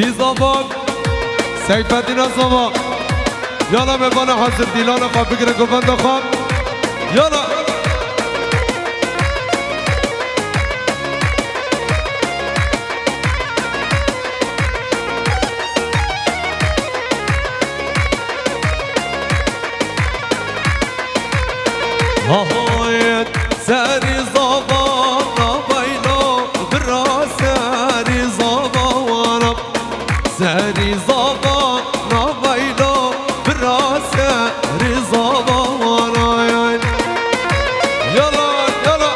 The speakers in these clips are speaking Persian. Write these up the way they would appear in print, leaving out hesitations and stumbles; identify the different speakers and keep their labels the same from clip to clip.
Speaker 1: زابق سیفدین زابق یالا مبانه حاضر دیلان خواب بگیره گفند خواب یالا هايت ساري زابا نبايلو برا ساري زابا وانا ساري زابا نبايلو برا ساري زابا وانا يلا يلا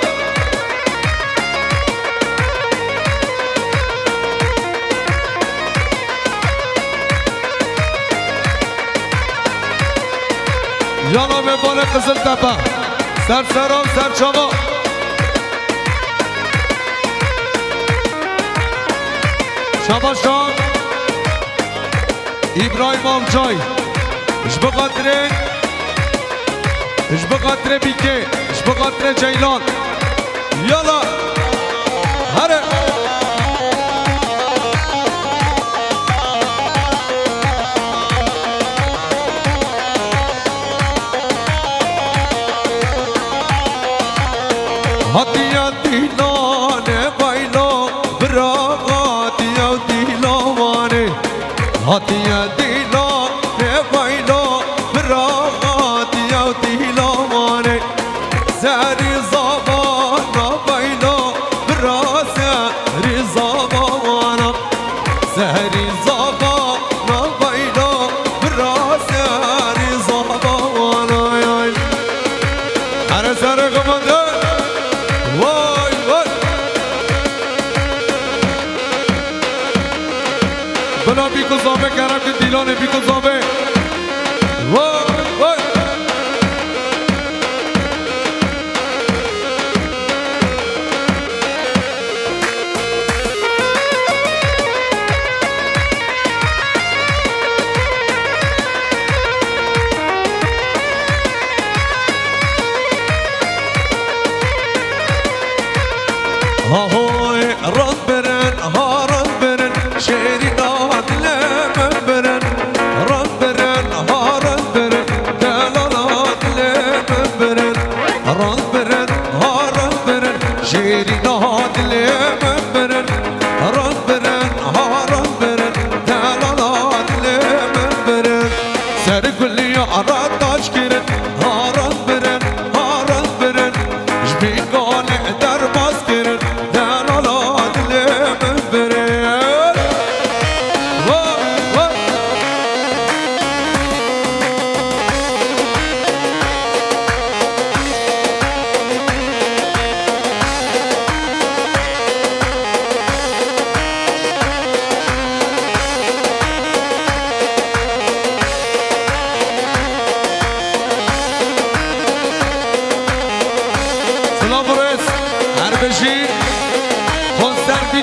Speaker 1: يلا ببالي قزل تبا سر سرام سر چاوا شاباشان ابراهیم آمجای اش بقدره بیکه اش بقدره جیلان یالا هره هاتیا دیلانه بایلو براغاتیا دیلوانه هاتیا دیلانه بایلو براغاتیا دیلوانه سری زبان بایلو برا سری زبان سری زبان بایلو برا سری زبان هر سر کمانده وای وای بنا بیکو زابه کرم که دیلانه بیکو زابه وای وای هاهوی رد برن ها رد برن شیری داد لمن برن رد برن ها رد برن دلالات لمن برن رد برن ها رد برن شیری داد لمن برن رد برن ها رد برن دلالات لمن برن سر کلی عراد داش کرن ها رد برن ها رد برن جبی گانه در باز کرن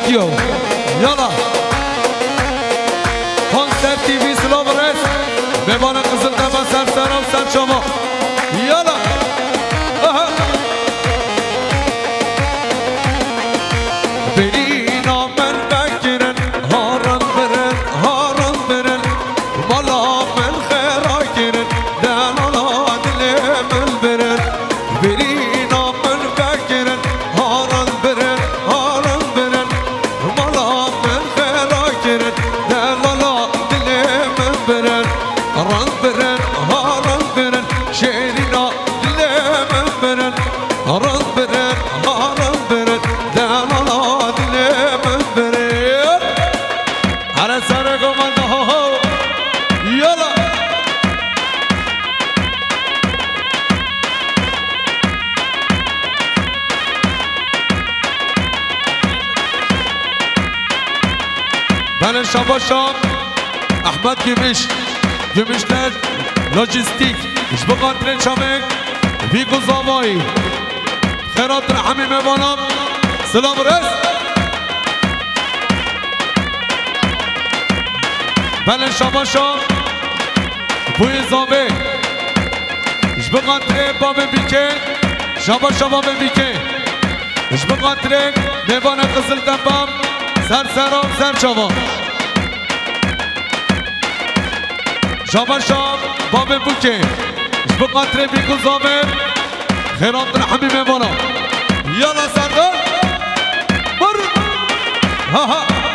Speaker 1: Video. Yala Konser TV Slovres Bebana Kızıltepe Serseram Serçama Yala Aha Beni namen bekiren Haran beren Haran beren Mala men khera kiren Delala dilemel beren Beni namen bekiren Haran beren Haran beren Mala men khera kiren Delala dilemel beren Haran beren Haran beren Şerina dilemel beren Haran beren Haran beren Delala dilemel beren Ara sara komanda ho ho Yola Ben Şabaşam Ahmet Gümüşler Lojistik İş bu kantren çamek Viku Zavay Kherat Rahmi Mevanam Selam Res Ben Şabaşam Bu izame İş bu kantren Babı Bike Şabaşam Babı Bike İş bu kantren Nevana Kızıltepe'm Serseram Serçava شابا شاب باب بوكي بقطر بيكوزامي خيرات الحميم مولا يلا سردار مر ها ها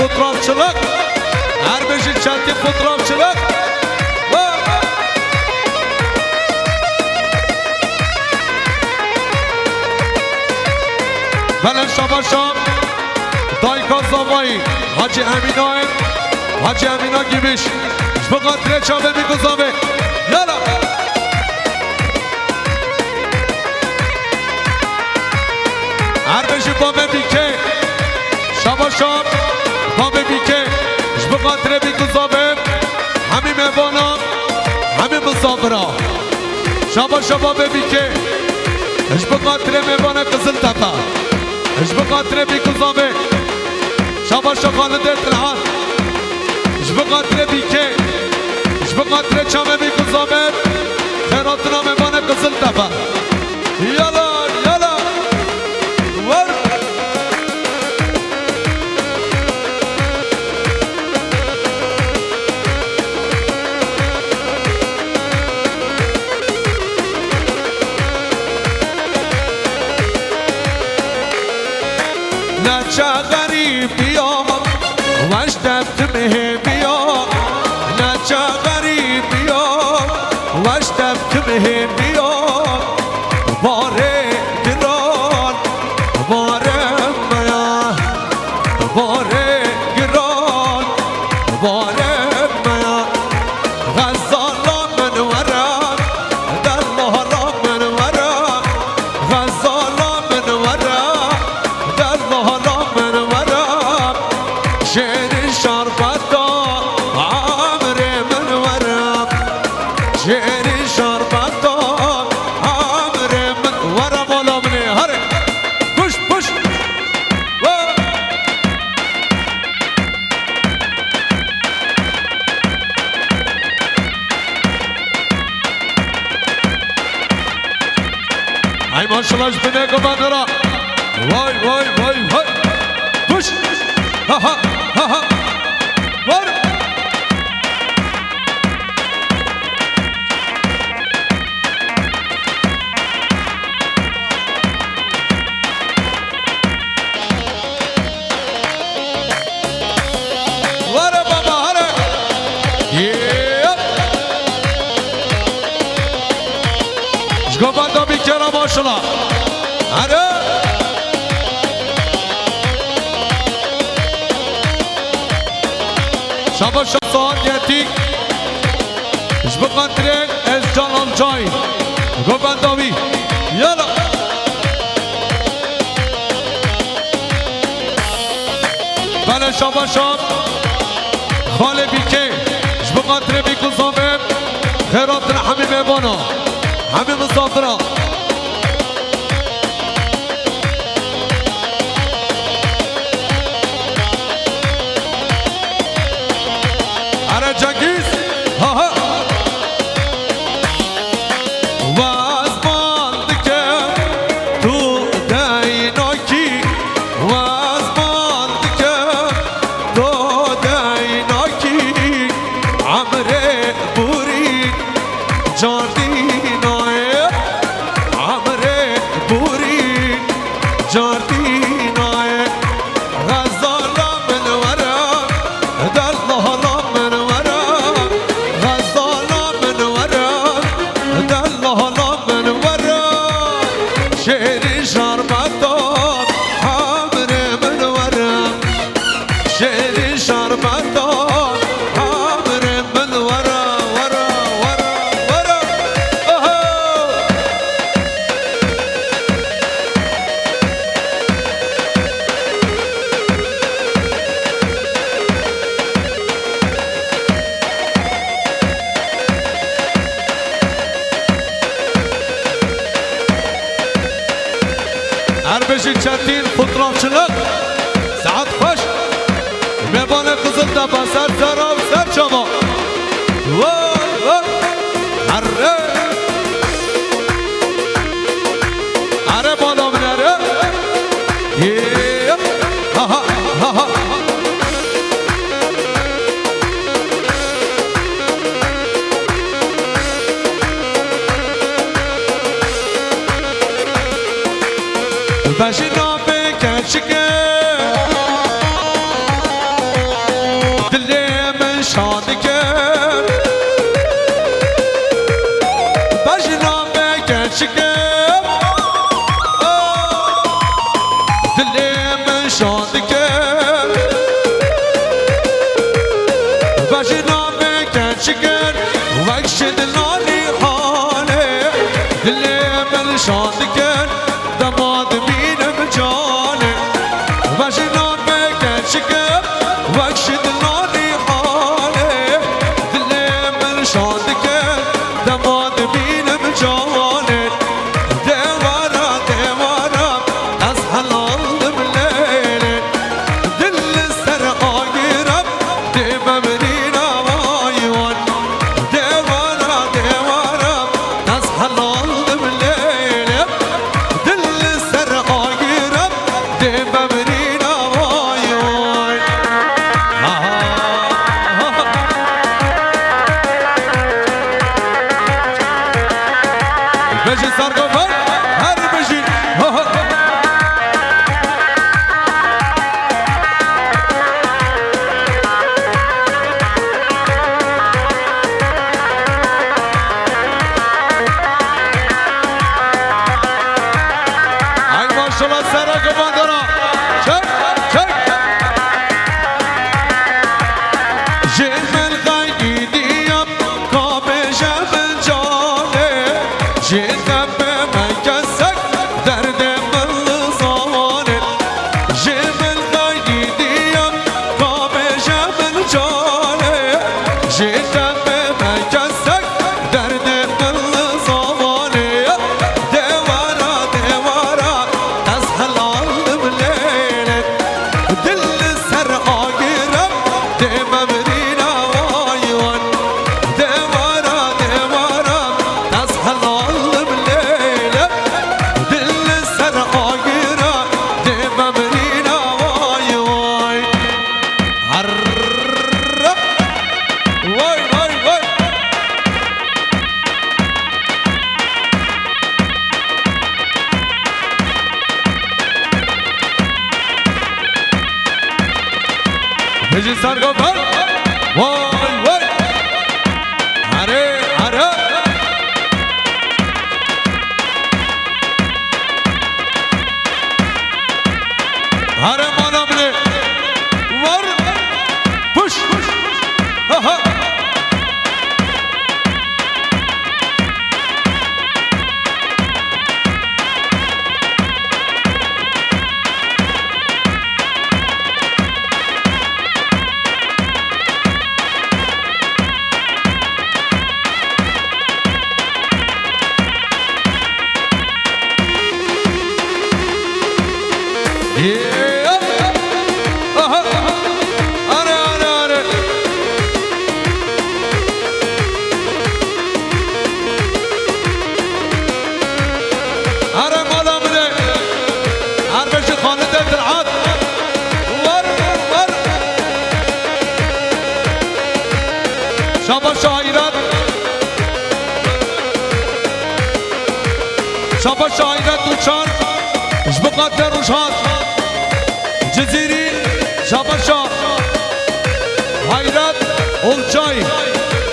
Speaker 1: fotoğrafçılık Erbeşi çeltik fotoğrafçılık Belen şabaşam Dayka Zavayı Hacı Emina'yı Hacı Emina Gümüş Şbıkatire çabe bir kızame Yala Erbeşi Bame Bike Şabaşam Bame Bike Şbıkatire bir kızame Hami mevana Hami misafira Şabaşam Bame Bike Şbıkatire mevana Kızıltepe Şbıkatire bir kızame Şabaşam Khalid Ertilhan Şbıkatire Bike Şbıkatire çame bir kızame Khairatına mevana Kızıltepe Yala yala Var نچا غریب بیا واشتبت بیا نچا غریب بیا واشتبت بیا باره گران باره میا باره گران باره میا غزالا من ورم در مهرا من ورم غزالا من ورم در مهرا من ورم شعر شربتا عمر من ورم شعر شربتا عمر من ورم ولا مني هري push push هاي ما شاء الله جبناكم بندرة واي واي واي واي push ها ها ها ها ور ور بابا هره يب شكوفا دوبي كرا ما شاء الله هره شابا شخصان ياتيك جبقان تريك از جان الجاي قبان داوي يلا بله شابا شاب خالي بيكي جبقان تريك بيكو صامم خيرات حمي ميبانا حمي مصافرة أنا جنگيز ها ها وازماندك تو دايناكي وازماندك تو دايناكي عمري بوري جارديناي عمري بوري جارديناي غزالة من ورا دلها من ورا غزالة من ورا دلها من ورا شعري شربتان حمري من ورا شعري شربتان حمري من ورا ورا بجي چتین خطرانچılık ساعت خوش میبان قزل دبا سر سرا و سر چما اره اره بالا من اره ها ها ها باشی نابه کچکه دلی من شادکه باشی نابه کچکه دلی من شادکه باشی نابه کچکه وکشد نالی حاله دلی من شادکه دماد بینم جانه باشی نامه کچکه وکشد نالی حاله دل من شادکه دماد بینم جانه دیوارا دیوارا از حلالم لیله دل سر آگیرم دیمم رینا وایوان دیوارا دیوارا از حلالم لیله بجي سرقفر هر بجي هاي ما شاء الله سرقفر درا شك شك جمل غايدي ديام قابل جمل جالي جينا بمكسك درد من زمانه جمل غايدي ديام قابل جمل جالي جينا بمكسك درد من زمانه دوارا دوارا أسهل عالم ليلة دل سر آقرب ديما مرينا وايوان دوارا دوارا أسهل عالم ليلة دل سر آقرب ديما مرينا وايوان عرب واي واي واي بيجي سرقفر واي واي عري عري عري مانا بلي ور بوش ها ها شابا شاعرات شابا شاعرات دوچار جبقات روشات جزيري شابا شاعرات اولچاي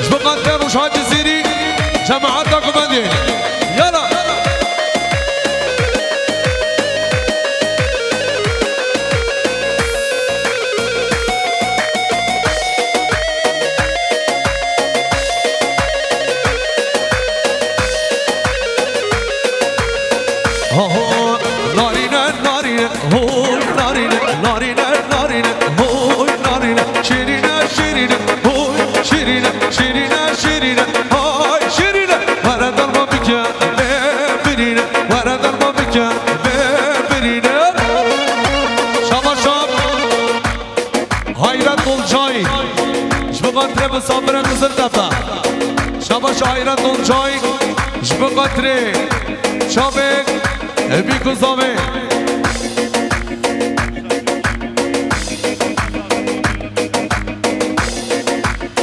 Speaker 1: جبقات روشات جزيري جماعتكم بندي يلا نارينا نارينا هو نارينا نارينا نارينا هو نارينا شيرينا شيرينا هو شيرينا شيرينا شيرينا هاي شيرينا ورا ضربة بك برينا ورا ضربة بك برينا دستا شبا شاعران دون جای جب قطره شابک بی کزامه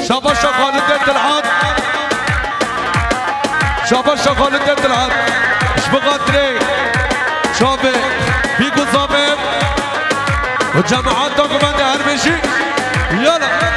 Speaker 1: شبا شغالت العاد شبا شغالت العاد جب قطره شابک بی کزامه و جماعات دوکمان هر بشی یالا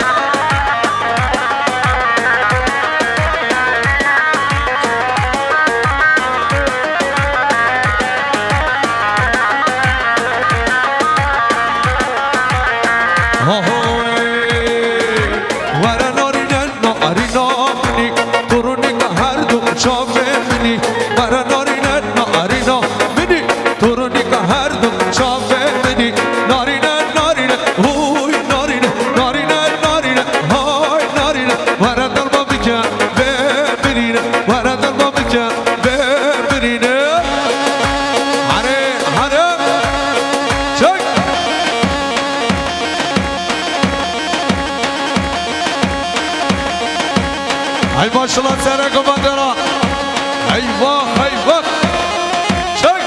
Speaker 1: هاي ما شاء الله سرقوا بدرا ايوه ايوه شك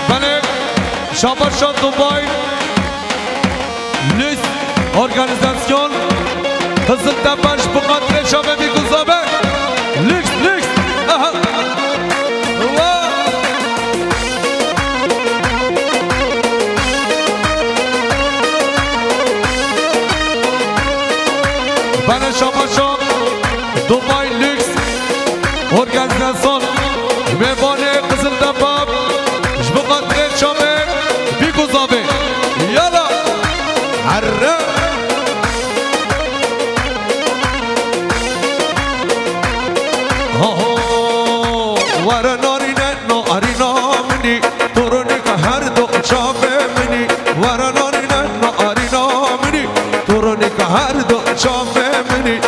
Speaker 1: بله شابر شاد دبی لیست organizasyon Kızıl'da baş bu kadre şabe bir kuzabe lüks lüks aha bana şabaşa Dubai lüks organizasyon ve bana Kızıl'da bab bu kadre şabe bir kuzabe yala harra ورا نارینه نارینه منی تورنی که هر دو چاپه منی ورا نارینه نارینه منی تورنی که هر دو چاپه منی